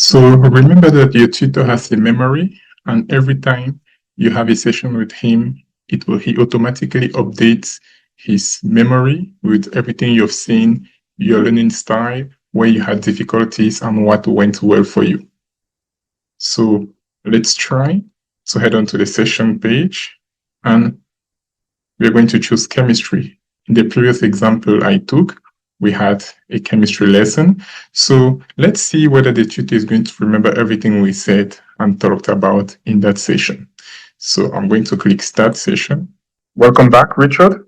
So remember that your tutor has a memory, and every time you have a session with him, he automatically updates his memory with everything you've seen, your learning style, where you had difficulties, and what went well for you. So let's try. So head on to the session page, and we're going to choose chemistry. In the previous example I took, we had a chemistry lesson. So let's see whether the tutor is going to remember everything we said and talked about in that session. So I'm going to click Start Session. Welcome back, Richard.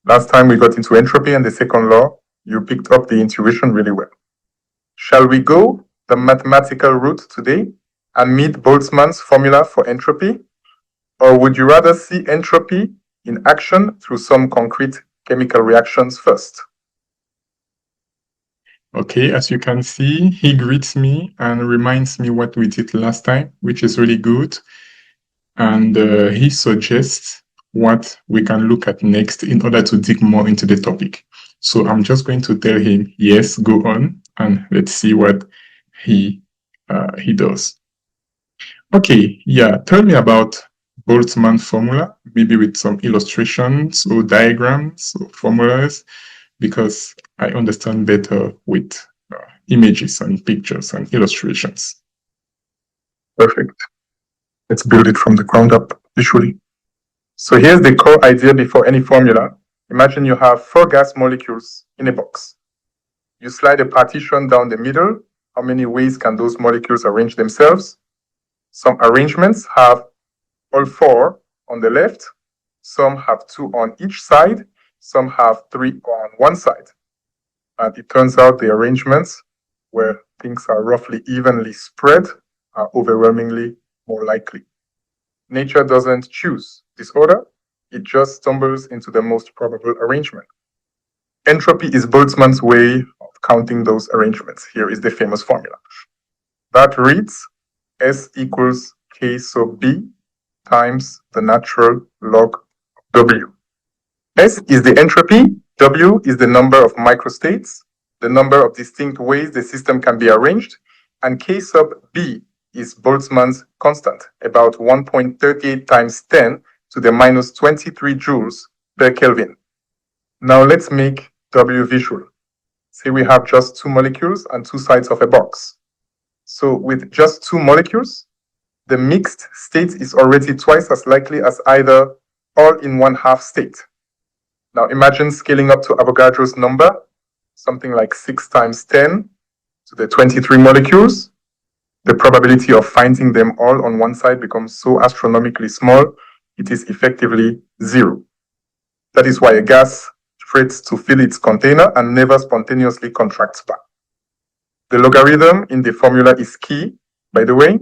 Last time we got into entropy and the second law. You picked up the intuition really well. Shall we go the mathematical route today and meet Boltzmann's formula for entropy? Or would you rather see entropy in action through some concrete chemical reactions first? Okay, as you can see, he greets me and reminds me what we did last time, which is really good. And he suggests what we can look at next in order to dig more into the topic. So I'm just going to tell him, yes, go on, and let's see what he does. Okay, yeah, tell me about Boltzmann formula, maybe with some illustrations or diagrams or formulas, because I understand better with images and pictures and illustrations. Perfect. Let's build it from the ground up visually. So here's the core idea before any formula. Imagine you have 4 gas molecules in a box. You slide a partition down the middle. How many ways can those molecules arrange themselves? Some arrangements have all 4 on the left. Some have 2 on each side. Some have 3 on one side. And it turns out the arrangements where things are roughly evenly spread are overwhelmingly more likely. Nature doesn't choose this order. It just stumbles into the most probable arrangement. Entropy is Boltzmann's way of counting those arrangements. Here is the famous formula. That reads S equals K sub B times the natural log of W. S is the entropy, W is the number of microstates, the number of distinct ways the system can be arranged, and K sub B is Boltzmann's constant, about 1.38 times 10 to the minus 23 joules per Kelvin. Now let's make W visual. Say we have just 2 molecules and 2 sides of a box. So with just 2 molecules, the mixed state is already twice as likely as either all in 1/2 state. Now imagine scaling up to Avogadro's number, something like 6 times 10 to the 23 molecules. The probability of finding them all on one side becomes so astronomically small, it is effectively 0. That is why a gas frets to fill its container and never spontaneously contracts back. The logarithm in the formula is key, by the way.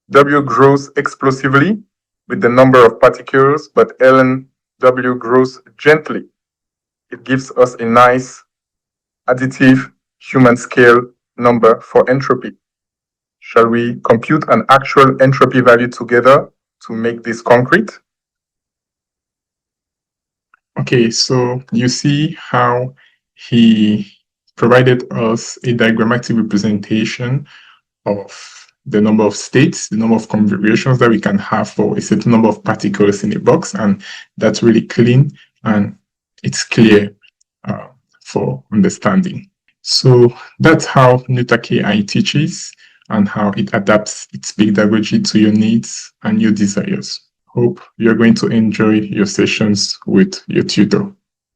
W grows explosively with the number of particles, but ln W grows gently. It gives us a nice additive human scale number for entropy. Shall we compute an actual entropy value together to make this concrete? Okay, so you see how he provided us a diagrammatic representation of the number of states, the number of configurations that we can have for a certain number of particles in a box, and that's really clean and it's clear for understanding. So that's how Nouta KI teaches and how it adapts its pedagogy to your needs and your desires. Hope you're going to enjoy your sessions with your tutor.